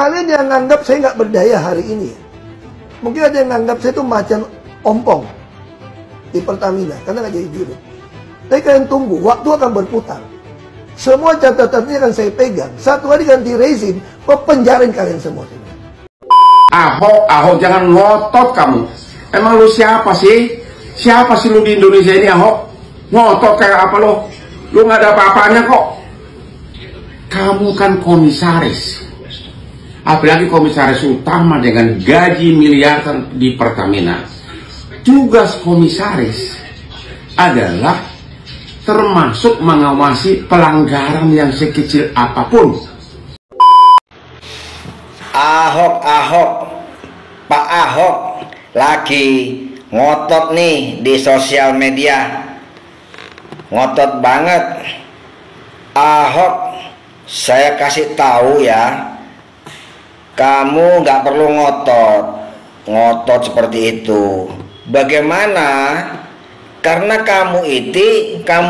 Kalian yang nganggap saya nggak berdaya hari ini, mungkin ada yang nganggap saya itu macan ompong di Pertamina karena nggak jadi dirut. Tapi kalian tunggu, waktu akan berputar. Semua catatan ini akan saya pegang. Satu hari ganti rezim, penjarain kalian semua. Ahok, jangan ngotot kamu. Emang lu siapa sih? Siapa sih lu di Indonesia ini, Ahok? Ngotot kayak apa lo? Lu nggak ada apa-apanya kok. Kamu kan komisaris. Apalagi komisaris utama dengan gaji miliaran di Pertamina. Tugas komisaris adalah termasuk mengawasi pelanggaran yang sekecil apapun. Ahok, Pak Ahok lagi ngotot nih di sosial media. Ngotot banget. Ahok, saya kasih tahu ya, kamu nggak perlu ngotot seperti itu. Bagaimana? Karena kamu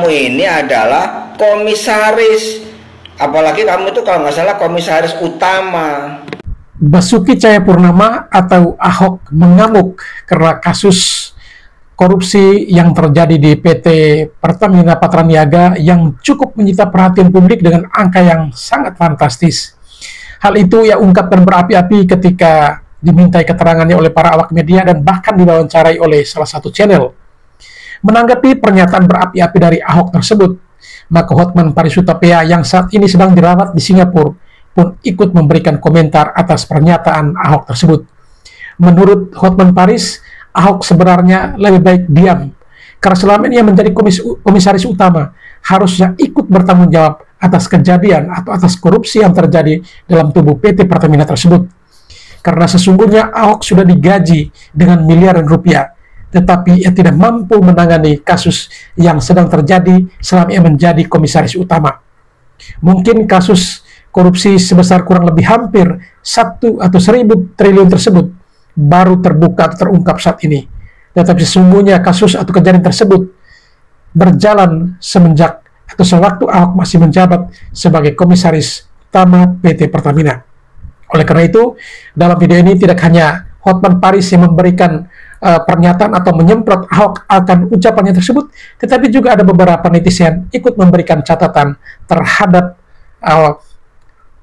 ini adalah komisaris. Apalagi kamu itu kalau nggak salah komisaris utama. Basuki Cahayapurnama atau Ahok mengamuk karena kasus korupsi yang terjadi di PT Pertamina Patraniaga yang cukup menyita perhatian publik dengan angka yang sangat fantastis. Hal itu ia ungkapkan berapi-api ketika dimintai keterangannya oleh para awak media dan bahkan diwawancarai oleh salah satu channel. Menanggapi pernyataan berapi-api dari Ahok tersebut, maka Hotman Paris Hutapea yang saat ini sedang dirawat di Singapura pun ikut memberikan komentar atas pernyataan Ahok tersebut. Menurut Hotman Paris, Ahok sebenarnya lebih baik diam, karena selama ini yang menjadi komisaris utama harusnya ikut bertanggung jawab atas kejadian atau atas korupsi yang terjadi dalam tubuh PT Pertamina tersebut. Karena sesungguhnya Ahok sudah digaji dengan miliaran rupiah, tetapi ia tidak mampu menangani kasus yang sedang terjadi selama ia menjadi komisaris utama. Mungkin kasus korupsi sebesar kurang lebih hampir 1 atau 1000 triliun tersebut baru terbuka atau terungkap saat ini. Tetapi sesungguhnya kasus atau kejadian tersebut berjalan semenjak atau sewaktu Ahok masih menjabat sebagai komisaris utama PT Pertamina. Oleh karena itu, dalam video ini tidak hanya Hotman Paris yang memberikan pernyataan atau menyemprot Ahok akan ucapannya tersebut, tetapi juga ada beberapa netizen ikut memberikan catatan terhadap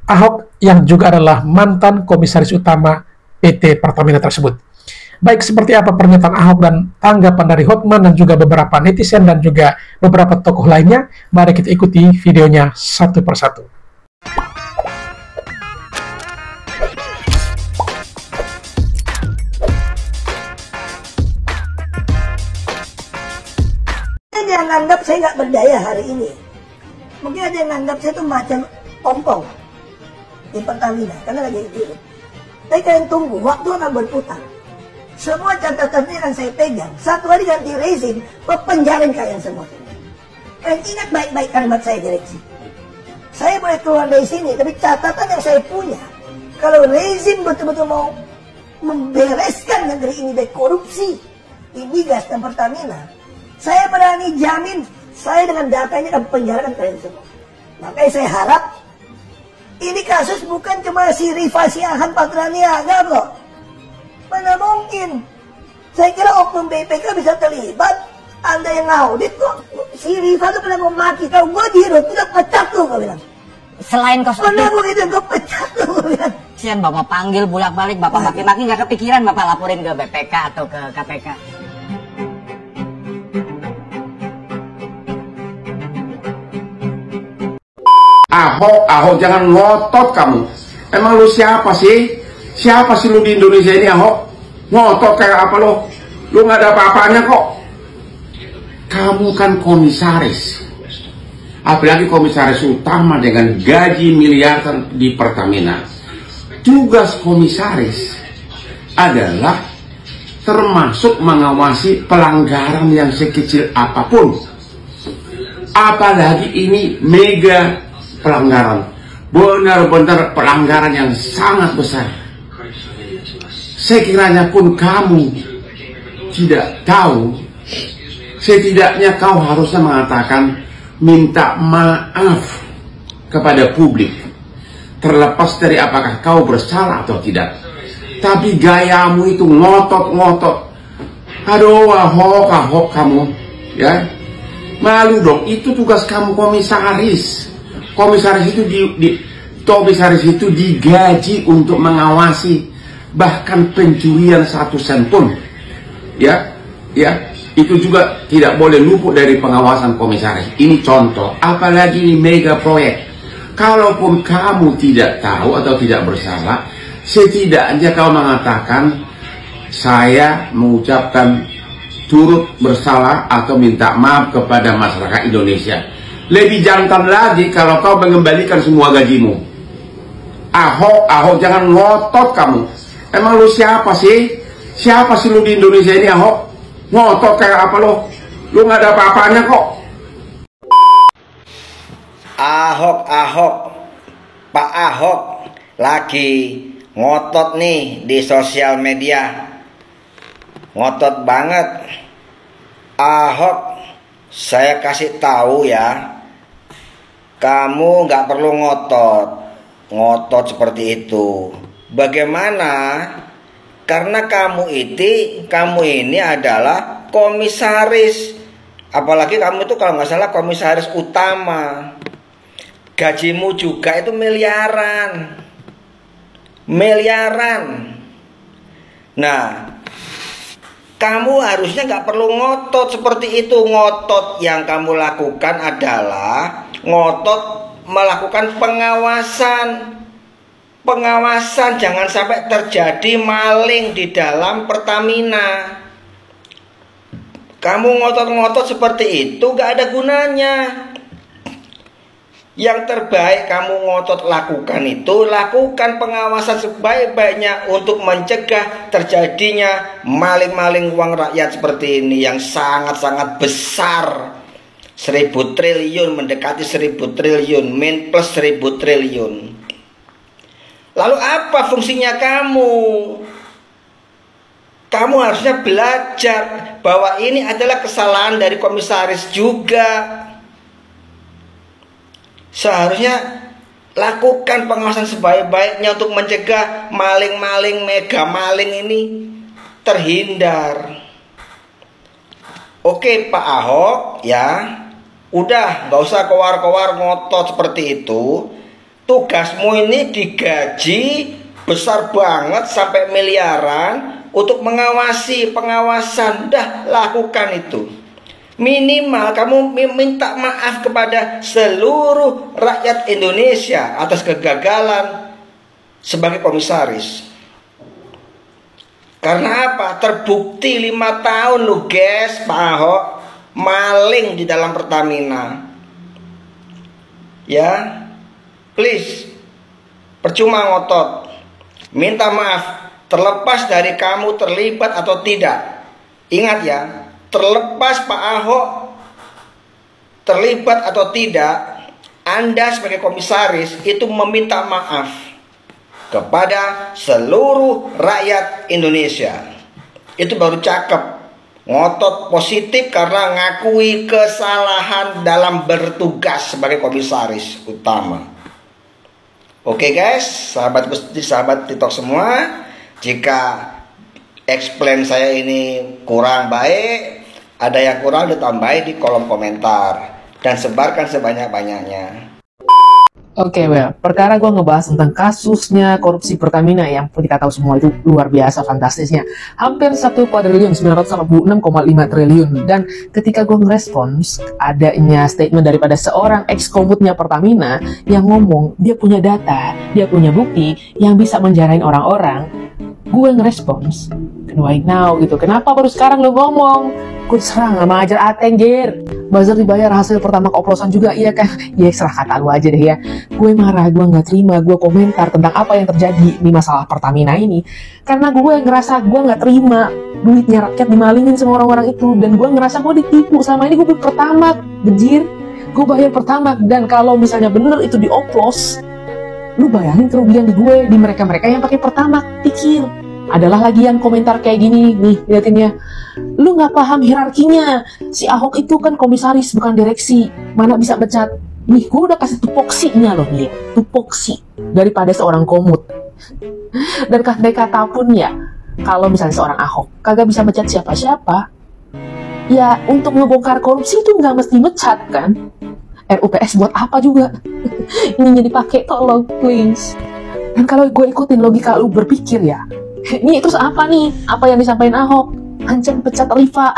Ahok yang juga adalah mantan komisaris utama PT Pertamina tersebut. Baik, seperti apa pernyataan Ahok dan tanggapan dari Hotman dan juga beberapa netizen dan juga beberapa tokoh lainnya, mari kita ikuti videonya satu persatu. Ada yang nganggap saya nggak berdaya hari ini. Mungkin ada yang nganggap saya itu macan ompong di Pertamina karena lagi dirut. Tapi kalian tunggu, waktu akan berputar. Semua catatan ini akan saya pegang. Satu hari ganti rezim, penjarain kalian semua. Kalian ingat baik-baik kalimat saya, direksi. Saya boleh keluar dari sini, tapi catatan yang saya punya, kalau rezim betul-betul mau membereskan negeri ini dari korupsi di Migas dan Pertamina, saya berani jamin, saya dengan datanya akan penjarakan kalian semua. Makanya saya harap ini kasus bukan cuma si Rifa Siahaan Patraniaga kok. Mana mungkin? Saya kira oknum BPK bisa terlibat. Anda yang ngaudit kok. Si Rifa tuh pernah mau maki. Kalau gue dirut, udah pecat tuh kau bilang. Selain kos pernah begitu, gue pecat tuh kau bilang. Sian Bapak panggil bolak-balik, Bapak maki-maki nggak kepikiran Bapak laporin ke BPK atau ke KPK. Ahok, jangan ngotot kamu. Emang lu siapa sih? Siapa sih lu di Indonesia ini, Ahok? Ngotot kayak apa lo? Lu nggak ada apa-apanya kok. Kamu kan komisaris. Apalagi komisaris utama dengan gaji miliaran di Pertamina. Tugas komisaris adalah termasuk mengawasi pelanggaran yang sekecil apapun. Apalagi ini mega pelanggaran, benar-benar pelanggaran yang sangat besar. Sekiranya pun kamu tidak tahu, setidaknya kau harusnya mengatakan minta maaf kepada publik. terlepas dari apakah kau bersalah atau tidak. Tapi gayamu itu ngotot-ngotot. Aduh, Ahok kamu, ya. Malu dong, itu tugas kamu komisaris. Komisaris itu digaji untuk mengawasi, bahkan pencurian 1 sen pun, ya, itu juga tidak boleh luput dari pengawasan komisaris. Ini contoh, apalagi ini mega proyek. Kalaupun kamu tidak tahu atau tidak bersalah, setidaknya kau mengatakan, saya mengucapkan turut bersalah atau minta maaf kepada masyarakat Indonesia. Lebih jantan lagi kalau kau mengembalikan semua gajimu. Ahok, jangan ngotot kamu. Emang lu siapa sih? Siapa sih lu di Indonesia ini, Ahok? Ngotot kayak apa lu? Lu nggak ada apa-apanya kok. Ahok, Pak Ahok lagi ngotot nih di sosial media. Ngotot banget. Ahok, saya kasih tahu ya, kamu nggak perlu ngotot seperti itu. Bagaimana? Karena kamu ini adalah komisaris. Apalagi kamu itu kalau nggak salah komisaris utama. Gajimu juga itu miliaran. Nah, kamu harusnya nggak perlu ngotot seperti itu. Ngotot yang kamu lakukan adalah ngotot melakukan pengawasan. Pengawasan jangan sampai terjadi maling di dalam Pertamina. Kamu ngotot-ngotot seperti itu nggak ada gunanya. Yang terbaik kamu ngotot lakukan itu, lakukan pengawasan sebaik-baiknya untuk mencegah terjadinya maling-maling uang rakyat seperti ini yang sangat-sangat besar. 1.000 triliun, mendekati 1.000 triliun, min plus 1.000 triliun. Lalu apa fungsinya kamu? Kamu harusnya belajar bahwa ini adalah kesalahan dari komisaris juga. Seharusnya lakukan pengawasan sebaik-baiknya untuk mencegah maling-maling, mega maling ini terhindar. Oke Pak Ahok ya, udah nggak usah kewar-kewar ngotot seperti itu. Tugasmu ini digaji besar banget sampai miliaran untuk mengawasi pengawasan. Dah lakukan itu. Minimal kamu minta maaf kepada seluruh rakyat Indonesia atas kegagalan sebagai komisaris. Karena apa? Terbukti 5 tahun lu guys, Pak Ahok maling di dalam Pertamina. Ya, please, percuma ngotot. Minta maaf, terlepas dari kamu terlibat atau tidak. Ingat ya, terlepas Pak Ahok terlibat atau tidak, Anda sebagai komisaris itu meminta maaf kepada seluruh rakyat Indonesia. Itu baru cakep. Ngotot positif karena ngakui kesalahan dalam bertugas sebagai komisaris utama. Oke guys, sahabat Gusti, sahabat TikTok semua, jika explain saya ini kurang baik, ada yang kurang ditambahi di kolom komentar dan sebarkan sebanyak-banyaknya. Oke, perkara gue ngebahas tentang kasusnya korupsi Pertamina yang kita tahu semua itu luar biasa fantastisnya. Hampir 1.946,5 triliun. Dan ketika gue ngerespons adanya statement daripada seorang ex-komutnya Pertamina yang ngomong dia punya data, dia punya bukti yang bisa menjarain orang-orang, gue ngerespons, why now gitu. Kenapa baru sekarang lo ngomong? Gue serang sama ajar Ateng, Jir. Buzzer dibayar hasil pertama keoplosan juga, iya kan? Ya serah kata lu aja deh ya. Gue marah, gue nggak terima, gue komentar tentang apa yang terjadi di masalah Pertamina ini. Karena gue ngerasa gue nggak terima duitnya rakyat dimalingin sama orang-orang itu. Dan gue ngerasa gue ditipu. Sama ini gue beli Pertamax, Jir. Gue bayar Pertamax. Dan kalau misalnya bener itu dioplos, lu bayangin kerugian di gue, di mereka-mereka yang pakai Pertamax. Pikir. Adalah lagi yang komentar kayak gini nih, liatin ya. Lu nggak paham hierarkinya. Si Ahok itu kan komisaris bukan direksi. Mana bisa pecat Nih, gue udah kasih tupoksinya loh, lihat, tupoksi daripada seorang Komut. Dan kata pun ya, kalau misalnya seorang Ahok kagak bisa mecat siapa-siapa, ya untuk ngebongkar korupsi itu nggak mesti mecat kan? RUPS buat apa juga? Ini dipakai, tolong please. Dan kalau gue ikutin logika lu berpikir ya, ini terus apa nih? Apa yang disampaikan Ahok? Ancam pecat Rifa.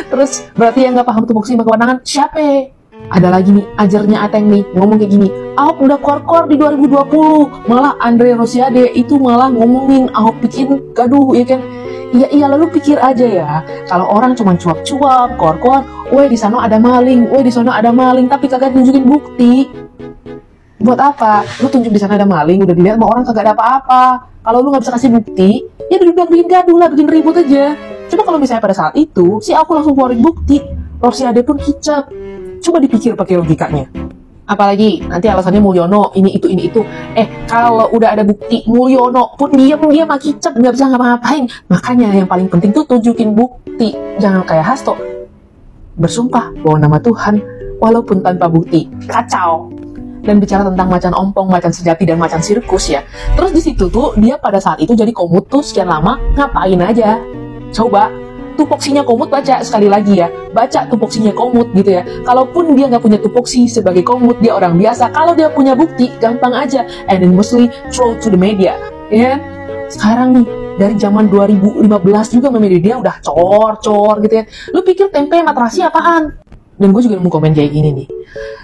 Terus berarti yang nggak paham tupoksi sama kewenangan siapa? Ada lagi nih, ajarnya Ateng nih, ngomong kayak gini, Ahok udah kor-kor di 2020, malah Andre Rosiade itu malah ngomongin Ahok bikin gaduh, ya kan? Iya, lalu pikir aja ya, kalau orang cuma cuap-cuap, kor-kor, weh di sana ada maling, weh di sana ada maling, tapi kagak tunjukin bukti. Buat apa? Lu tunjuk di sana ada maling, udah dilihat sama orang kagak ada apa-apa. Kalau lu nggak bisa kasih bukti, ya udah bikin gaduh lah, bikin ribut aja. Coba kalau misalnya pada saat itu, si aku langsung keluarin bukti, Rosiade pun kicap. Coba dipikir pakai logikanya. Apalagi nanti alasannya Mulyono ini itu. Kalau udah ada bukti, Mulyono pun dia mah kicap, nggak bisa ngapa-ngapain. Makanya yang paling penting tuh tunjukin bukti. Jangan kayak Hasto bersumpah bahwa nama Tuhan walaupun tanpa bukti. Kacau. Dan bicara tentang macan ompong, macan sejati, dan macan sirkus ya. Terus di situ tuh dia pada saat itu jadi Komut tuh sekian lama ngapain aja? Coba tupoksinya Komut baca sekali lagi ya, baca tupoksinya Komut gitu ya. Kalaupun dia nggak punya tupoksi sebagai Komut, dia orang biasa. Kalau dia punya bukti, gampang aja. And then mostly throw to the media, ya. Sekarang nih dari zaman 2015 juga media dia udah cor gitu ya. Lu pikir tempe sama terasi apaan? Dan gue juga mau komen kayak gini nih.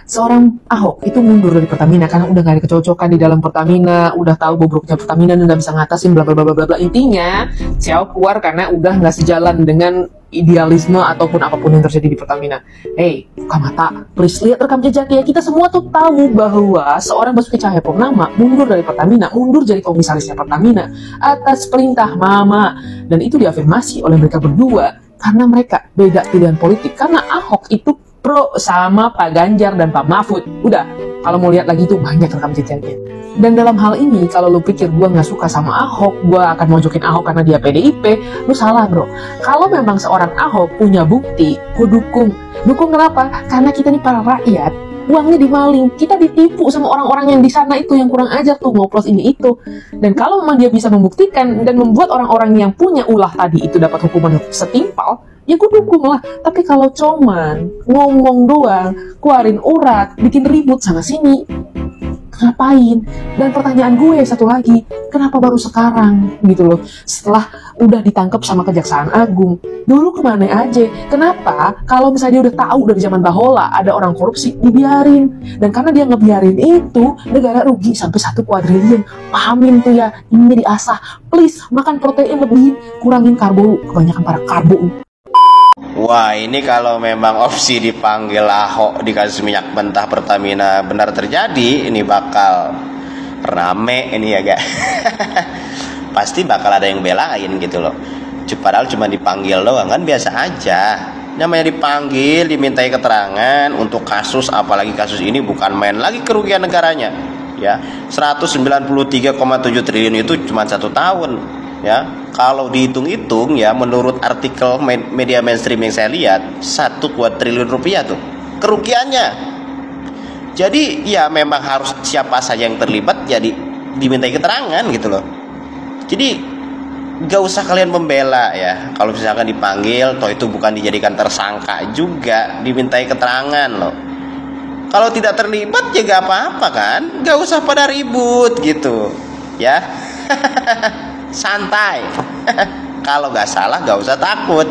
Seorang Ahok itu mundur dari Pertamina karena udah gak ada kecocokan di dalam Pertamina, udah tahu bobroknya Pertamina dan gak bisa ngatasin bla bla bla bla bla. Intinya, si Ahok keluar karena udah gak sejalan dengan idealisme ataupun apapun yang terjadi di Pertamina. Hey, buka mata, please lihat rekam jejaknya. Kita semua tuh tahu bahwa seorang Basuki Cahayapurnama mundur dari Pertamina, mundur jadi komisarisnya Pertamina atas perintah Mama. Dan itu diafirmasi oleh mereka berdua karena mereka beda pilihan politik. Karena Ahok itu pro sama Pak Ganjar dan Pak Mahfud. Udah, kalau mau lihat lagi tuh banyak rekam jejaknya. Dan dalam hal ini, kalau lu pikir gue nggak suka sama Ahok, gue akan mojokin Ahok karena dia PDIP, lu salah bro. Kalau memang seorang Ahok punya bukti, gue dukung. Dukung kenapa? Karena kita nih para rakyat, uangnya dimaling, kita ditipu sama orang-orang yang di sana itu yang kurang ajar tuh ngoplos ini itu. Dan kalau memang dia bisa membuktikan dan membuat orang-orang yang punya ulah tadi itu dapat hukuman setimpal, ya gue dukung lah. Tapi kalau cuman ngomong doang, keluarin urat, bikin ribut sana sini, ngapain? Dan pertanyaan gue satu lagi, kenapa baru sekarang gitu loh, setelah udah ditangkap sama Kejaksaan Agung? Dulu kemana aja? Kenapa kalau misalnya dia udah tahu dari zaman Bahola ada orang korupsi, dibiarin? Dan karena dia ngebiarin itu, negara rugi sampai 1 kuadriliun. Pahamin tuh ya, ini diasah. Please, makan protein lebih, kurangin karbo, kebanyakan para karbo. Wah, ini kalau memang opsi dipanggil Ahok di kasus minyak mentah Pertamina benar terjadi, ini bakal rame ini ya gak? Pasti bakal ada yang belain gitu loh. Padahal cuma dipanggil doang kan biasa aja. Namanya dipanggil, dimintai keterangan untuk kasus, apalagi kasus ini bukan main lagi kerugian negaranya. Ya, 193,7 triliun itu cuma 1 tahun. Ya, kalau dihitung-hitung ya menurut artikel media mainstream yang saya lihat 1 triliun rupiah tuh kerugiannya. Jadi ya memang harus siapa saja yang terlibat jadi dimintai keterangan gitu loh. Jadi gak usah kalian membela ya, kalau misalkan dipanggil toh itu bukan dijadikan tersangka juga, dimintai keterangan loh. Kalau tidak terlibat ya gak apa-apa kan, gak usah pada ribut gitu ya. Santai. Kalau nggak salah nggak usah takut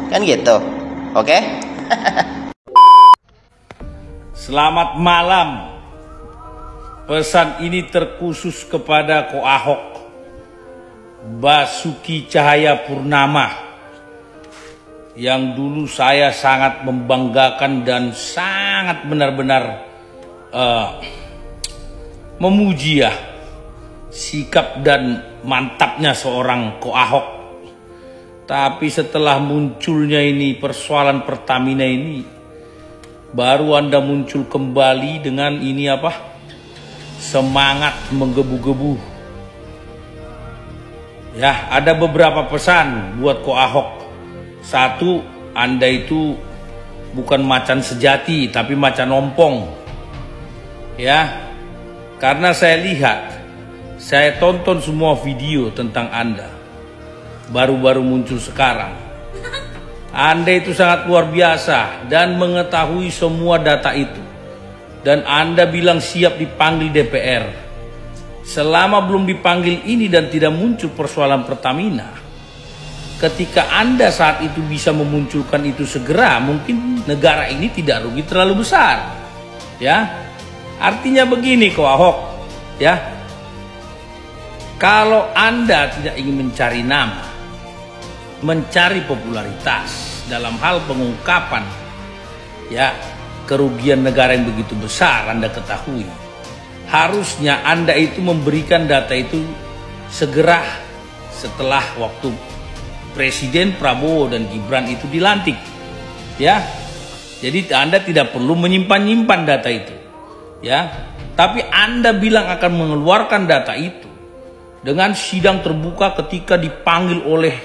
kan gitu. Oke? Selamat malam. Pesan ini terkhusus kepada Ko Ahok Basuki Cahayapurnama yang dulu saya sangat membanggakan dan sangat benar-benar memuji ya sikap dan mantapnya seorang Ko Ahok. Tapi setelah munculnya ini persoalan Pertamina ini, baru Anda muncul kembali dengan ini apa? Semangat menggebu-gebu. Ya, ada beberapa pesan buat Ko Ahok. 1, Anda itu bukan macan sejati tapi macan ompong. Ya, karena saya lihat, saya tonton semua video tentang Anda, baru-baru muncul sekarang. Anda itu sangat luar biasa dan mengetahui semua data itu. Dan Anda bilang siap dipanggil DPR. Selama belum dipanggil ini dan tidak muncul persoalan Pertamina, ketika Anda saat itu bisa memunculkan itu segera, mungkin negara ini tidak rugi terlalu besar. Ya, artinya begini kok Ahok, ya. Kalau Anda tidak ingin mencari nama, mencari popularitas dalam hal pengungkapan, ya, kerugian negara yang begitu besar Anda ketahui, harusnya Anda itu memberikan data itu segera setelah waktu Presiden Prabowo dan Gibran itu dilantik, ya. Jadi Anda tidak perlu menyimpan-nyimpan data itu, ya. Tapi Anda bilang akan mengeluarkan data itu dengan sidang terbuka ketika dipanggil oleh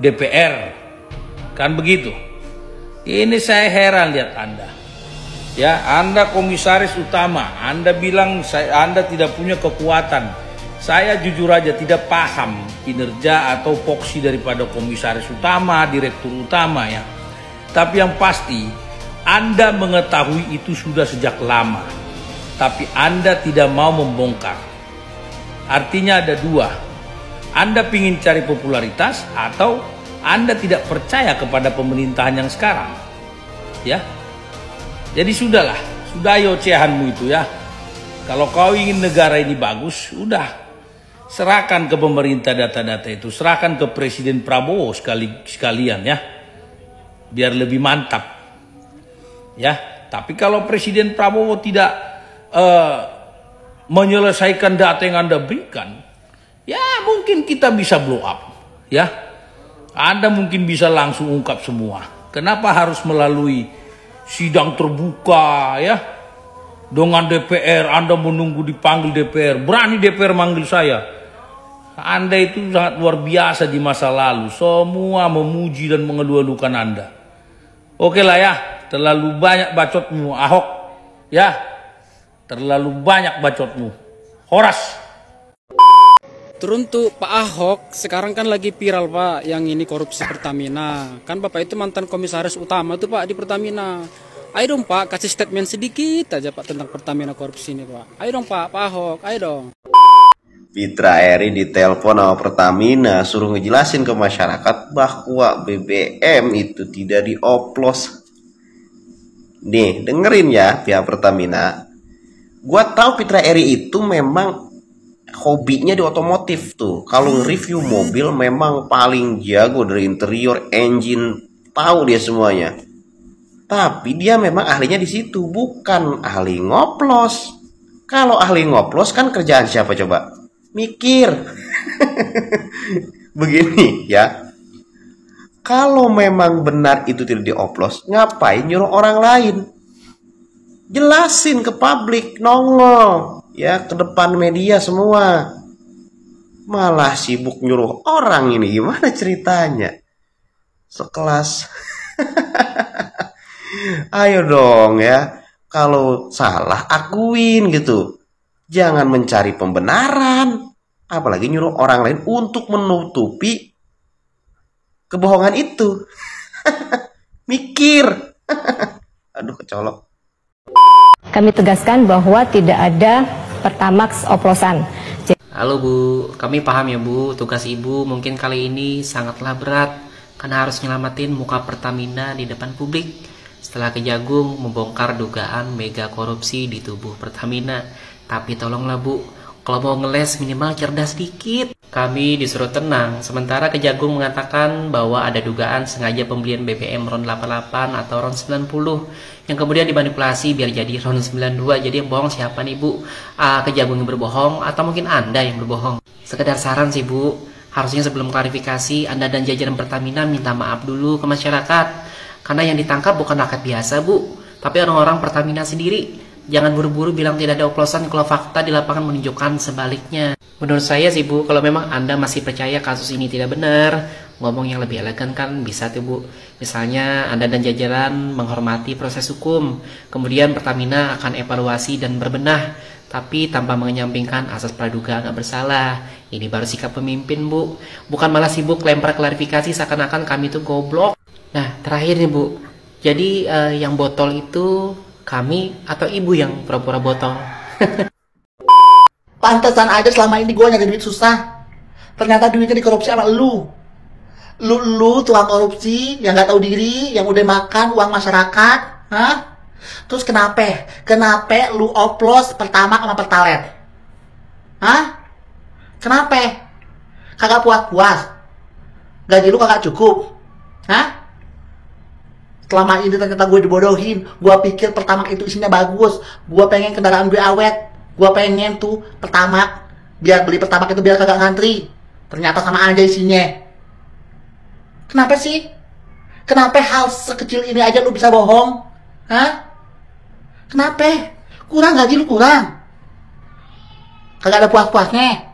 DPR, kan begitu? Ini saya heran lihat Anda. Ya, Anda komisaris utama, Anda bilang Anda tidak punya kekuatan. Saya jujur aja tidak paham kinerja atau foksi daripada komisaris utama, direktur utama ya. Tapi yang pasti Anda mengetahui itu sudah sejak lama. Tapi Anda tidak mau membongkar. Artinya ada dua. Anda ingin cari popularitas atau Anda tidak percaya kepada pemerintahan yang sekarang. Ya. Jadi sudahlah, sudah ayo ocehanmu itu ya. Kalau kau ingin negara ini bagus, udah serahkan ke pemerintah data-data itu, serahkan ke Presiden Prabowo sekalian ya. Biar lebih mantap. Ya, tapi kalau Presiden Prabowo tidak menyelesaikan data yang Anda berikan, ya mungkin kita bisa blow up, ya. Anda mungkin bisa langsung ungkap semua. Kenapa harus melalui sidang terbuka, ya? Dengan DPR, Anda menunggu dipanggil DPR. Berani DPR manggil saya. Anda itu sangat luar biasa di masa lalu. Semua memuji dan mengeluh-elukan Anda. Oke lah ya, terlalu banyak bacotmu, Ahok, ya. Terlalu banyak bacotmu. Horas. Teruntuk Pak Ahok, sekarang kan lagi viral Pak, yang ini korupsi Pertamina. Kan Bapak itu mantan komisaris utama tuh Pak di Pertamina. Ayo dong Pak, kasih statement sedikit aja Pak tentang Pertamina korupsi ini Pak. Ayo dong Pak Ahok, ayo dong. Fitra Eri ditelepon sama Pertamina, suruh ngejelasin ke masyarakat bahwa BBM itu tidak dioplos. Nih, dengerin ya pihak Pertamina. Gua tahu Fitra Eri itu memang hobinya di otomotif tuh. Kalau review mobil memang paling jago dari interior, engine, tahu dia semuanya. Tapi dia memang ahlinya di situ, bukan ahli ngoplos. Kalau ahli ngoplos kan kerjaan siapa coba? Mikir. Begini ya. Kalau memang benar itu tidak dioplos, ngapain nyuruh orang lain? Jelasin ke publik, nongol ya ke depan media semua. Malah sibuk nyuruh orang ini, gimana ceritanya? Sekelas. Ayo dong ya, kalau salah akuin gitu. Jangan mencari pembenaran, apalagi nyuruh orang lain untuk menutupi kebohongan itu. Mikir. Aduh, kecolok. Kami tegaskan bahwa tidak ada Pertamax oplosan. Halo Bu, kami paham ya Bu, tugas Ibu mungkin kali ini sangatlah berat karena harus nyelamatin muka Pertamina di depan publik setelah Kejagung membongkar dugaan mega korupsi di tubuh Pertamina. Tapi tolonglah Bu, kalau mau ngeles minimal cerdas dikit. Kami disuruh tenang, sementara Kejagung mengatakan bahwa ada dugaan sengaja pembelian BBM RON 88 atau RON 90 yang kemudian dimanipulasi biar jadi RON 92. Jadi yang bohong siapa nih Bu? Kejagung yang berbohong atau mungkin Anda yang berbohong? Sekedar saran sih Bu, harusnya sebelum klarifikasi Anda dan jajaran Pertamina minta maaf dulu ke masyarakat. Karena yang ditangkap bukan rakyat biasa Bu, tapi orang-orang Pertamina sendiri. Jangan buru-buru bilang tidak ada oplosan kalau fakta di lapangan menunjukkan sebaliknya. Menurut saya sih Bu, kalau memang Anda masih percaya kasus ini tidak benar, ngomong yang lebih elegan kan bisa tuh Bu. Misalnya Anda dan jajaran menghormati proses hukum, kemudian Pertamina akan evaluasi dan berbenah, tapi tanpa mengenyampingkan asas praduga nggak bersalah. Ini baru sikap pemimpin Bu, bukan malah sibuk lempar klarifikasi seakan-akan kami tuh goblok. Nah terakhir nih Bu, jadi yang botol itu kami atau ibu yang pura-pura botol? Pantesan aja selama ini gue nyari duit susah. Ternyata duitnya dikorupsi sama lu. Lu tukang korupsi yang nggak tahu diri, yang udah makan uang masyarakat, hah? Terus kenapa lu oplos Pertamax sama Pertalite? Hah? Kenapa? Kagak puas-puas? Gaji lu kagak cukup? Hah? Selama ini ternyata gue dibodohin. Gue pikir Pertamax itu isinya bagus. Gue pengen kendaraan gue awet. Gue pengen tuh Pertamax. Biar beli Pertamax itu biar kagak ngantri. Ternyata sama aja isinya. Kenapa sih? Kenapa hal sekecil ini aja lu bisa bohong? Hah? Kenapa? Kurang gaji lu kurang? Kagak ada puas-puasnya.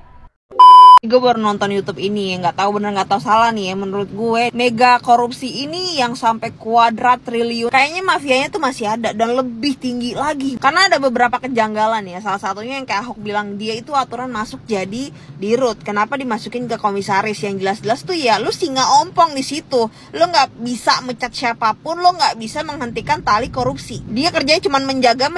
Gue baru nonton YouTube ini, nggak tahu bener nggak tahu salah nih ya, menurut gue mega korupsi ini yang sampai kuadrat triliun, kayaknya mafianya tuh masih ada dan lebih tinggi lagi. Karena ada beberapa kejanggalan ya, salah satunya yang kayak Ahok bilang dia itu aturan masuk jadi dirut, kenapa dimasukin ke komisaris, yang jelas-jelas tuh ya lu singa ompong di situ, lu nggak bisa mecat siapapun, lu nggak bisa menghentikan tali korupsi. Dia kerjanya cuma menjaga,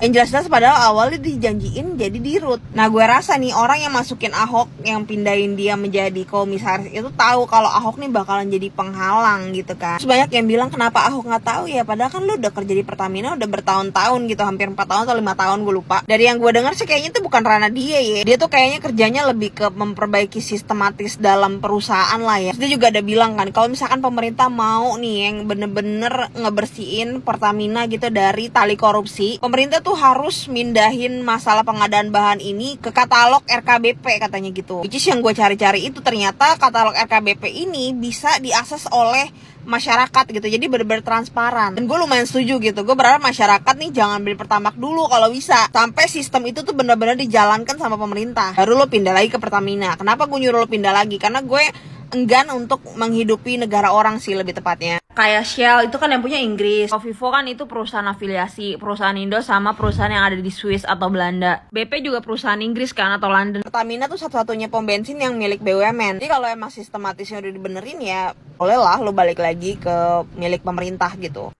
yang jelas-jelas padahal awalnya dijanjiin jadi dirut. Nah gue rasa nih orang yang masukin Ahok, yang pindahin dia menjadi komisaris itu tahu kalau Ahok nih bakalan jadi penghalang gitu kan. Terus banyak yang bilang kenapa Ahok nggak tahu ya, padahal kan lu udah kerja di Pertamina udah bertahun-tahun gitu, hampir 4 tahun atau 5 tahun gue lupa. Dari yang gue dengar sih kayaknya itu bukan ranah dia ya, dia tuh kayaknya kerjanya lebih ke memperbaiki sistematis dalam perusahaan lah ya. Terus dia juga ada bilang kan kalau misalkan pemerintah mau nih yang bener-bener ngebersihin Pertamina gitu dari tali korupsi, pemerintah tuh harus mindahin masalah pengadaan bahan ini ke katalog RKBP katanya gitu. Which is yang gue cari-cari itu ternyata katalog RKBP ini bisa diakses oleh masyarakat gitu, jadi bener-bener transparan. Dan gue lumayan setuju gitu, gue berharap masyarakat nih jangan beli Pertamax dulu kalau bisa, sampai sistem itu tuh bener-bener dijalankan sama pemerintah, baru lo pindah lagi ke Pertamina. Kenapa gue nyuruh lo pindah lagi? Karena gue enggan untuk menghidupi negara orang sih lebih tepatnya. Kayak Shell itu kan yang punya Inggris, Vivo kan itu perusahaan afiliasi, perusahaan Indo sama perusahaan yang ada di Swiss atau Belanda. BP juga perusahaan Inggris kan atau London. Pertamina tuh satu-satunya pom bensin yang milik BUMN. Jadi kalau emang sistematisnya udah dibenerin ya bolehlah lo balik lagi ke milik pemerintah gitu.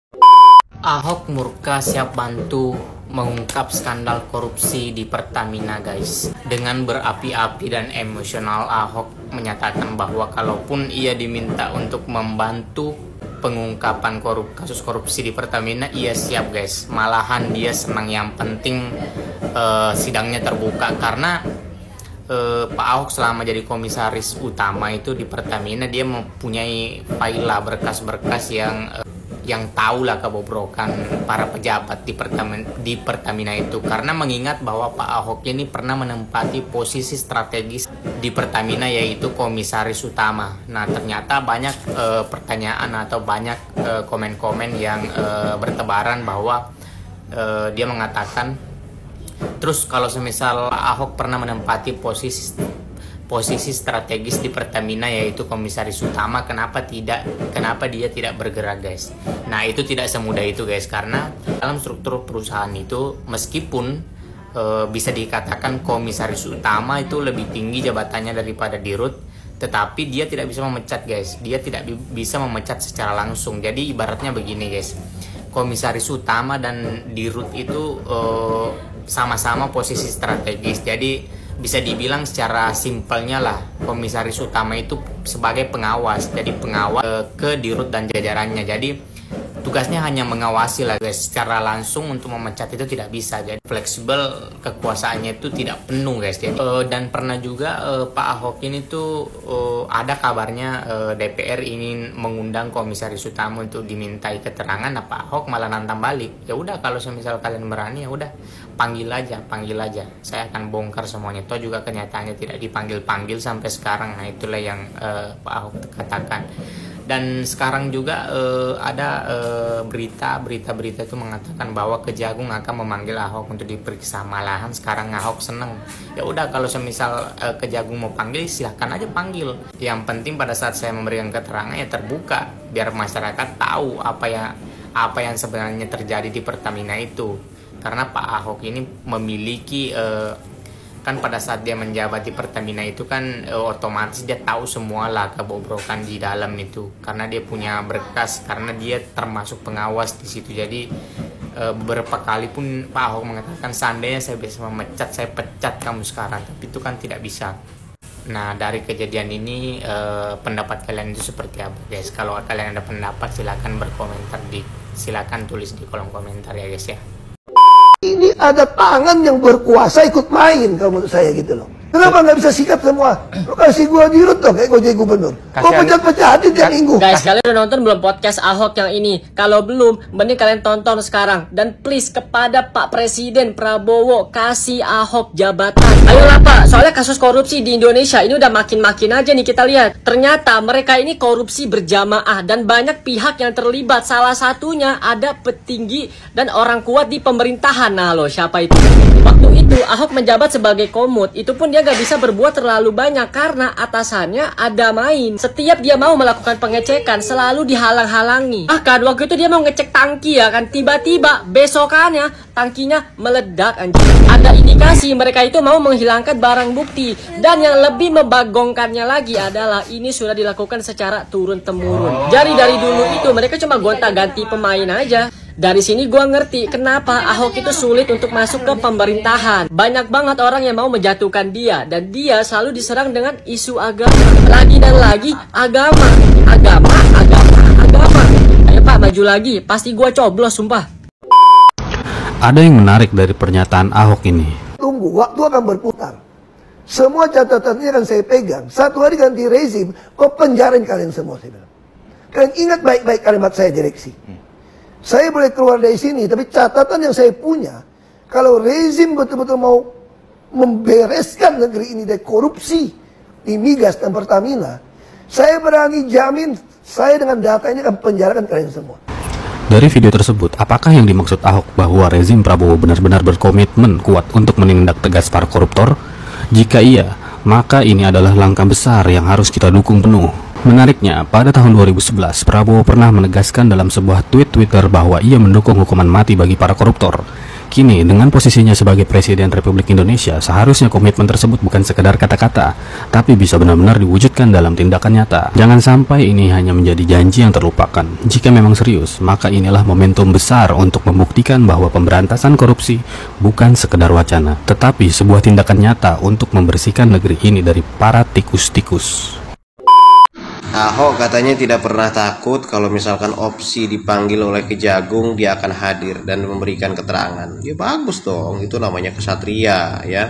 Ahok murka siap bantu mengungkap skandal korupsi di Pertamina guys. Dengan berapi-api dan emosional, Ahok menyatakan bahwa kalaupun ia diminta untuk membantu pengungkapan kasus korupsi di Pertamina, ia siap guys. Malahan dia senang, yang penting sidangnya terbuka. Karena Pak Ahok selama jadi komisaris utama itu di Pertamina, dia mempunyai file berkas-berkas yang tahu lah kebobrokan para pejabat di Pertamina itu. Karena mengingat bahwa Pak Ahok ini pernah menempati posisi strategis di Pertamina, yaitu komisaris utama. Nah ternyata banyak pertanyaan atau banyak komen-komen yang bertebaran bahwa dia mengatakan, terus kalau semisal Ahok pernah menempati posisi strategis di Pertamina yaitu komisaris utama, kenapa dia tidak bergerak guys. Nah itu tidak semudah itu guys, karena dalam struktur perusahaan itu meskipun bisa dikatakan komisaris utama itu lebih tinggi jabatannya daripada dirut, tetapi dia tidak bisa memecat guys, dia tidak bisa memecat secara langsung. Jadi ibaratnya begini guys, komisaris utama dan dirut itu sama-sama posisi strategis. Jadi bisa dibilang secara simpelnya lah, komisaris utama itu sebagai pengawas, jadi pengawas ke dirut dan jajarannya. Jadi tugasnya hanya mengawasi lah guys, secara langsung untuk memecat itu tidak bisa. Jadi fleksibel, kekuasaannya itu tidak penuh guys. Jadi dan pernah juga Pak Ahok ini tuh ada kabarnya DPR ingin mengundang komisaris utama untuk dimintai keterangan. Nah Pak Ahok malah nantang balik, ya udah kalau semisal kalian berani ya udah panggil aja, saya akan bongkar semuanya. Toh juga kenyataannya tidak dipanggil sampai sekarang. Nah itulah yang Pak Ahok katakan. Dan sekarang juga ada berita itu mengatakan bahwa Kejagung akan memanggil Ahok untuk diperiksa. Malahan sekarang Ahok seneng. Ya udah, kalau semisal Kejagung mau panggil, silahkan aja panggil. Yang penting pada saat saya memberikan keterangan ya terbuka, biar masyarakat tahu apa yang sebenarnya terjadi di Pertamina itu. Karena Pak Ahok ini memiliki kan pada saat dia menjabat di Pertamina itu kan otomatis dia tahu semua lah kebobrokan di dalam itu, karena dia punya berkas, karena dia termasuk pengawas di situ. Jadi beberapa kali pun Pak Ahok mengatakan seandainya saya bisa memecat, saya pecat kamu sekarang, tapi itu kan tidak bisa. Nah, dari kejadian ini pendapat kalian itu seperti apa, guys? Kalau kalian ada pendapat silakan berkomentar silakan tulis di kolom komentar ya, guys ya. Ini ada tangan yang berkuasa ikut main kalau menurut saya gitu loh. Kenapa nggak bisa sikat semua? Lo kasih gua dirut dong kayak gua jadi gubernur. Kok pecat-pecatin tiap minggu. Guys, kalian udah nonton belum podcast Ahok yang ini? Kalau belum, mending kalian tonton sekarang. Dan please kepada Pak Presiden Prabowo, kasih Ahok jabatan. Ayolah Pak, soalnya kasus korupsi di Indonesia ini udah makin-makin aja nih kita lihat. Ternyata mereka ini korupsi berjamaah dan banyak pihak yang terlibat. Salah satunya ada petinggi dan orang kuat di pemerintahan. Nah loh, siapa itu? Waktu itu Ahok menjabat sebagai komut, itu pun dia gak bisa berbuat terlalu banyak karena atasannya ada main. Setiap dia mau melakukan pengecekan selalu dihalang-halangi. Bahkan waktu itu dia mau ngecek tangki ya kan, tiba-tiba besokannya tangkinya meledak anjir. Ada indikasi mereka itu mau menghilangkan barang bukti. Dan yang lebih membagongkannya lagi adalah ini sudah dilakukan secara turun-temurun. Jadi dari dulu itu mereka cuma gonta-ganti pemain aja. Dari sini gua ngerti kenapa Ahok itu sulit untuk masuk ke pemerintahan. Banyak banget orang yang mau menjatuhkan dia, dan dia selalu diserang dengan isu agama. Lagi dan lagi agama. Ayo Pak, maju lagi, pasti gua coblos sumpah. Ada yang menarik dari pernyataan Ahok ini. Tunggu, waktu akan berputar. Semua catatannya akan saya pegang. Satu hari ganti rezim, kok penjarain kalian semua. Kalian ingat baik-baik kalimat saya direksi. Saya boleh keluar dari sini, tapi catatan yang saya punya, kalau rezim betul-betul mau membereskan negeri ini dari korupsi di migas dan Pertamina, saya berani jamin, saya dengan data ini akan penjarakan kalian semua. Dari video tersebut, apakah yang dimaksud Ahok bahwa rezim Prabowo benar-benar berkomitmen kuat untuk menindak tegas para koruptor? Jika iya, maka ini adalah langkah besar yang harus kita dukung penuh. Menariknya, pada tahun 2011, Prabowo pernah menegaskan dalam sebuah tweet Twitter bahwa ia mendukung hukuman mati bagi para koruptor. Kini, dengan posisinya sebagai Presiden Republik Indonesia, seharusnya komitmen tersebut bukan sekedar kata-kata, tapi bisa benar-benar diwujudkan dalam tindakan nyata. Jangan sampai ini hanya menjadi janji yang terlupakan. Jika memang serius, maka inilah momentum besar untuk membuktikan bahwa pemberantasan korupsi bukan sekedar wacana, tetapi sebuah tindakan nyata untuk membersihkan negeri ini dari para tikus-tikus. Ahok katanya tidak pernah takut kalau misalkan opsi dipanggil oleh Kejagung, dia akan hadir dan memberikan keterangan. Ya bagus dong, itu namanya kesatria ya.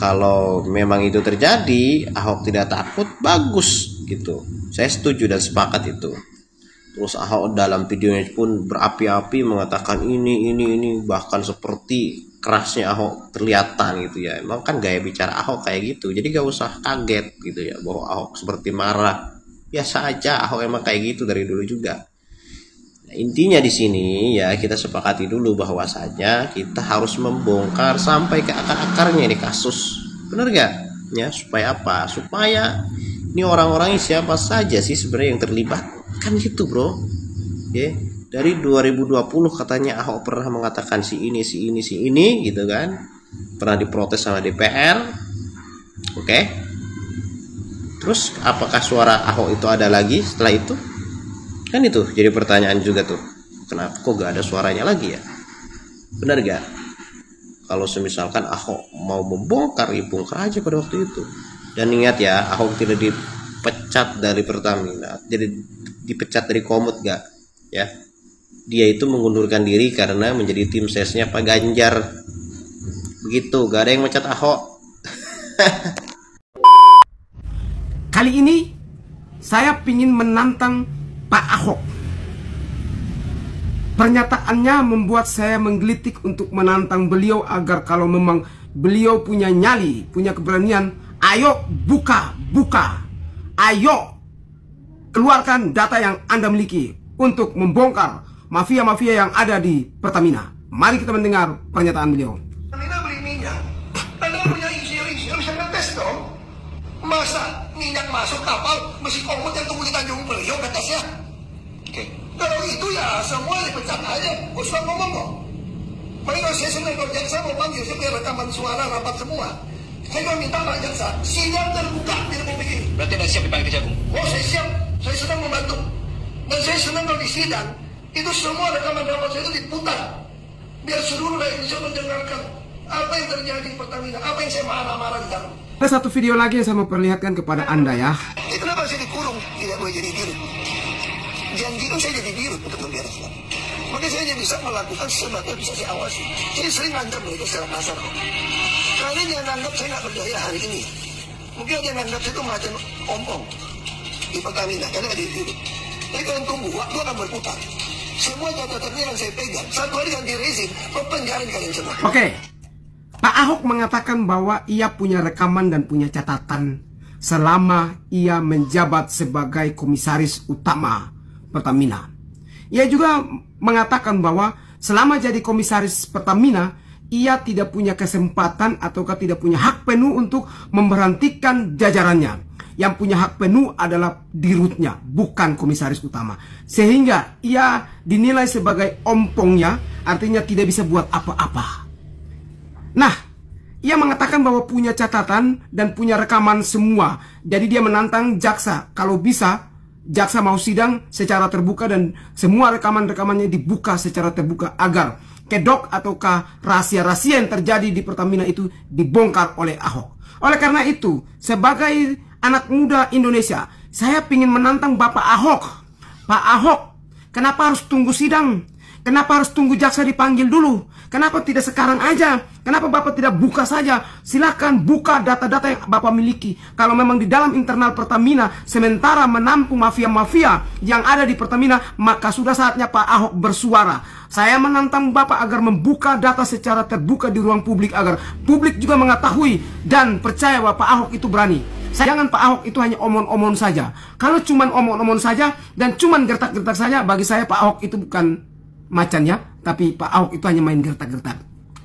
Kalau memang itu terjadi, Ahok tidak takut, bagus gitu. Saya setuju dan sepakat itu. Terus Ahok dalam videonya pun berapi-api mengatakan ini bahkan seperti kerasnya Ahok kelihatan gitu ya. Emang kan gaya bicara Ahok kayak gitu, jadi gak usah kaget gitu ya bahwa Ahok seperti marah. Biasa aja, Ahok emang kayak gitu dari dulu juga. Nah, intinya di sini ya kita sepakati dulu bahwasanya kita harus membongkar sampai ke akar-akarnya ini kasus, bener gak? Ya supaya apa? Supaya ini orang-orangnya siapa saja sih sebenarnya yang terlibat, kan gitu bro. Ya. Dari 2020 katanya Ahok pernah mengatakan si ini gitu kan. Pernah diprotes sama DPR. Oke. Terus apakah suara Ahok itu ada lagi setelah itu? Kan itu jadi pertanyaan juga tuh. Kenapa kok gak ada suaranya lagi ya? Benar gak? Kalau semisalkan Ahok mau membongkar, ya bongkar aja pada waktu itu. Dan ingat ya, Ahok tidak dipecat dari Pertamina, jadi dipecat dari Komut gak? Ya. Dia itu mengundurkan diri karena menjadi tim sesnya Pak Ganjar. Begitu, gak ada yang mecat Ahok. Kali ini saya ingin menantang Pak Ahok. Pernyataannya membuat saya menggelitik untuk menantang beliau agar kalau memang beliau punya nyali, punya keberanian, ayo buka. Ayo. keluarkan data yang Anda miliki untuk membongkar mafia-mafia yang ada di Pertamina. Mari kita mendengar pernyataan beliau. Pertamina beli minyak, Anda punya insinyur bisa ngetes dong. Masa minyak masuk kapal, mesin komut yang tunggu di Tanjung Priok ngetesnya? Kalau itu ya semua dipecat aja, usah ngomong kok. Mereka saya sebenarnya jaksa mau panggil, saya punya rekaman suara rapat semua. Saya mau minta Pak Jaksa, sidang terbuka di Republik ini. Berarti Anda siap dipanggil Kejagung? Oh saya siap, saya sedang membantu. Dan saya senang kalau di sidang, itu semua rekaman rapat saya itu diputar. Biar seluruh rakyat bisa mendengarkan apa yang terjadi di Pertamina, apa yang saya marah-marah di dalam. Ada satu video lagi yang saya mau perlihatkan kepada Anda ya. Kenapa saya dikurung? Tidak boleh jadi dirut. Janji kan saya jadi dirut untuk membereskan. Makanya saya hanya bisa melakukan sesuatu yang bisa saya awasi. Saya sering anggap mereka secara kasar kok. Kalian yang anggap saya nggak berdaya hari ini. Mungkin ada yang anggap saya itu macam ompong di Pertamina, karena nggak jadi dirut. Tapi kalian tunggu, waktu akan berputar. Semua catatannya yang saya pegang, satu hari ganti rezim, penjarain kalian semua. Oke. Pak Ahok mengatakan bahwa ia punya rekaman dan punya catatan selama ia menjabat sebagai komisaris utama Pertamina. Ia juga mengatakan bahwa selama jadi komisaris Pertamina, ia tidak punya kesempatan ataukah tidak punya hak penuh untuk memberhentikan jajarannya. Yang punya hak penuh adalah dirutnya, bukan komisaris utama. Sehingga ia dinilai sebagai ompongnya, artinya tidak bisa buat apa-apa. Nah, ia mengatakan bahwa punya catatan dan punya rekaman semua. Jadi dia menantang jaksa, kalau bisa jaksa mau sidang secara terbuka dan semua rekaman-rekamannya dibuka secara terbuka agar kedok ataukah rahasia-rahasia yang terjadi di Pertamina itu dibongkar oleh Ahok. Oleh karena itu, sebagai anak muda Indonesia, saya ingin menantang Bapak Ahok. Pak Ahok, kenapa harus tunggu sidang? Kenapa harus tunggu jaksa dipanggil dulu? Kenapa tidak sekarang aja? Kenapa Bapak tidak buka saja? Silakan buka data-data yang Bapak miliki. Kalau memang di dalam internal Pertamina sementara menampung mafia-mafia yang ada di Pertamina, maka sudah saatnya Pak Ahok bersuara. Saya menantang Bapak agar membuka data secara terbuka di ruang publik agar publik juga mengetahui dan percaya bahwa Pak Ahok itu berani. Jangan Pak Ahok itu hanya omong-omong saja. Kalau cuman omong-omong saja dan cuman gertak-gertak saja, bagi saya Pak Ahok itu bukan macannya, tapi Pak Ahok itu hanya main gertak-gertak.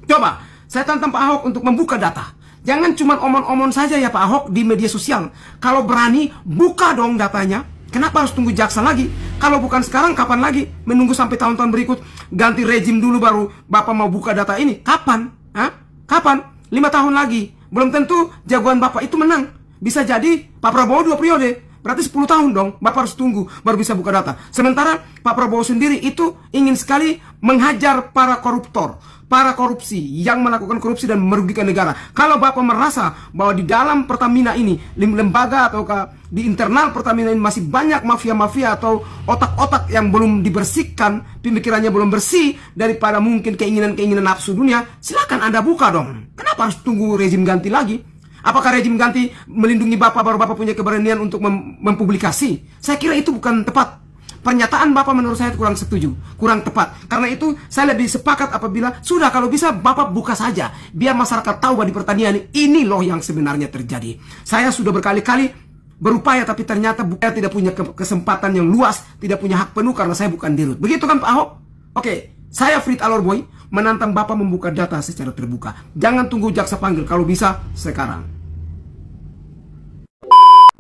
Coba, saya tantang Pak Ahok untuk membuka data. Jangan cuma omong-omong saja ya Pak Ahok di media sosial. Kalau berani, buka dong datanya. Kenapa harus tunggu jaksa lagi? Kalau bukan sekarang, kapan lagi? Menunggu sampai tahun-tahun berikut, ganti rejim dulu baru Bapak mau buka data ini. Kapan? Hah? Kapan? 5 tahun lagi. Belum tentu jagoan Bapak itu menang. Bisa jadi Pak Prabowo 2 periode. Berarti 10 tahun dong, Bapak harus tunggu baru bisa buka data. Sementara Pak Prabowo sendiri itu ingin sekali menghajar para koruptor, para korupsi yang melakukan korupsi dan merugikan negara. Kalau Bapak merasa bahwa di dalam Pertamina ini, lembaga atau di internal Pertamina ini masih banyak mafia-mafia atau otak-otak yang belum dibersihkan, pemikirannya belum bersih daripada mungkin keinginan-keinginan nafsu dunia, silakan Anda buka dong. Kenapa harus tunggu rezim ganti lagi? Apakah rejim ganti melindungi Bapak baru Bapak punya keberanian untuk mempublikasi? Saya kira itu bukan tepat. Pernyataan Bapak menurut saya kurang setuju, kurang tepat. Karena itu saya lebih sepakat apabila sudah kalau bisa Bapak buka saja. Biar masyarakat tahu bahwa di pertanian ini loh yang sebenarnya terjadi. Saya sudah berkali-kali berupaya tapi ternyata saya tidak punya kesempatan yang luas, tidak punya hak penuh karena saya bukan dirut. Begitu kan Pak Ahok? Oke, saya Frit Alorboy menantang Bapak membuka data secara terbuka. Jangan tunggu jaksa panggil, kalau bisa sekarang.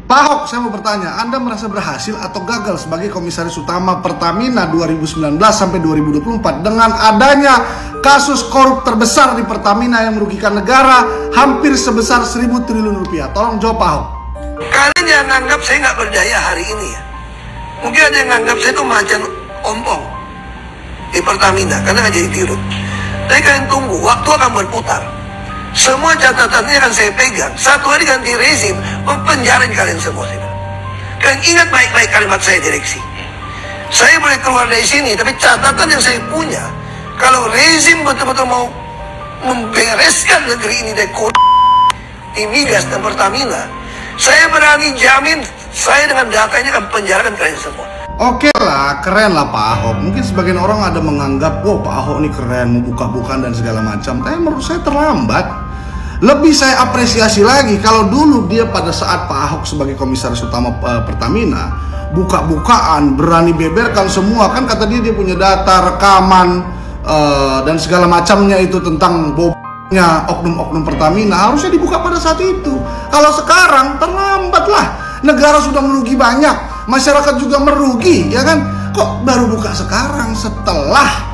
Pak Ahok, saya mau bertanya, Anda merasa berhasil atau gagal sebagai komisaris utama Pertamina 2019 sampai 2024 dengan adanya kasus korup terbesar di Pertamina yang merugikan negara hampir sebesar 1.000 triliun rupiah? Tolong jawab Pak Ahok. Kalian yang anggap saya nggak berdaya hari ini ya. Mungkin ada yang anggap saya itu macam ompong di Pertamina karena nggak jadi dirut. Tapi kalian tunggu, waktu akan berputar. Semua catatannya akan saya pegang. Satu hari ganti rezim, penjarain kalian semua. Kalian ingat baik-baik kalimat saya direksi. Saya boleh keluar dari sini, tapi catatan yang saya punya, kalau rezim betul-betul mau membereskan negeri ini dari di migas dan Pertamina, saya berani jamin, saya dengan data ini akan penjarakan kalian semua. Oke lah, keren lah Pak Ahok. Mungkin sebagian orang ada menganggap, wow Pak Ahok ini keren, membuka-bukaan dan segala macam. Tapi menurut saya terlambat. Lebih saya apresiasi lagi kalau dulu dia pada saat Pak Ahok sebagai komisaris utama Pertamina buka-bukaan, berani beberkan semua. Kan kata dia punya data, rekaman, dan segala macamnya itu tentang bobnya oknum-oknum Pertamina. Harusnya dibuka pada saat itu. Kalau sekarang terlambat lah. Negara sudah merugi banyak, masyarakat juga merugi, ya kan? Kok baru buka sekarang setelah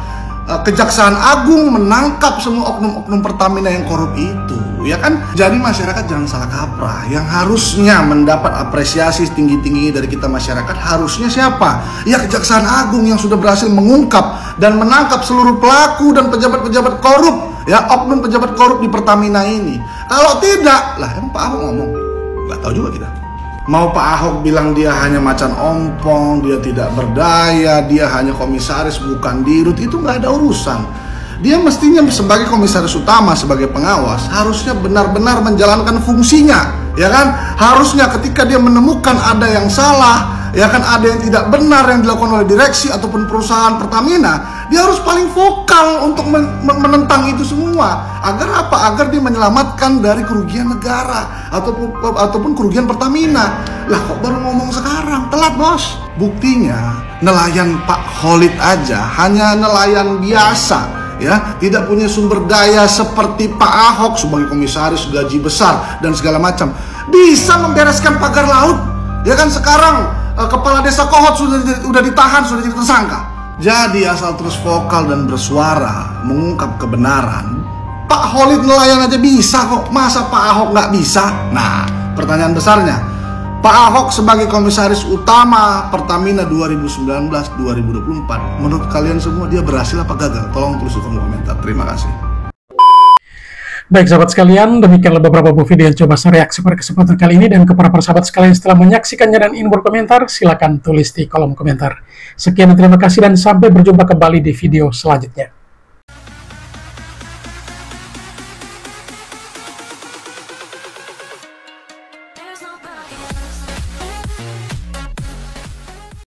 Kejaksaan Agung menangkap semua oknum-oknum Pertamina yang korup itu, ya kan? Jadi masyarakat jangan salah kaprah. Yang harusnya mendapat apresiasi tinggi-tinggi dari kita masyarakat harusnya siapa? Ya Kejaksaan Agung yang sudah berhasil mengungkap dan menangkap seluruh pelaku dan pejabat-pejabat korup, ya oknum pejabat korup di Pertamina ini. Kalau tidak, lah emang Pak Ahok ngomong, nggak tahu juga kita. Mau Pak Ahok bilang dia hanya macan ompong, dia tidak berdaya, dia hanya komisaris bukan dirut, itu nggak ada urusan. Dia mestinya sebagai komisaris utama, sebagai pengawas, harusnya benar-benar menjalankan fungsinya, ya kan? Harusnya ketika dia menemukan ada yang salah, ya kan, ada yang tidak benar yang dilakukan oleh direksi ataupun perusahaan Pertamina, dia harus paling vokal untuk menentang itu semua. Agar apa? Agar dia menyelamatkan dari kerugian negara ataupun kerugian Pertamina. Lah kok baru ngomong sekarang? Telat, bos. Buktinya nelayan Pak Khalid aja hanya nelayan biasa, ya, tidak punya sumber daya seperti Pak Ahok sebagai komisaris gaji besar dan segala macam, bisa membereskan pagar laut, ya kan? Sekarang kepala desa Kohot sudah ditahan, sudah jadi tersangka. Jadi asal terus vokal dan bersuara mengungkap kebenaran. Pak Khalid nelayan aja bisa kok, masa Pak Ahok nggak bisa? Nah, pertanyaan besarnya, Pak Ahok sebagai komisaris utama Pertamina 2019-2024, menurut kalian semua dia berhasil apa gagal? Tolong tulis di kolom komentar. Terima kasih. Baik sahabat sekalian, demikianlah beberapa video yang coba saya reaksi pada kesempatan kali ini. Dan kepada para sahabat sekalian setelah menyaksikannya dan ingin berkomentar, silakan tulis di kolom komentar. Sekian dan terima kasih dan sampai berjumpa kembali di video selanjutnya.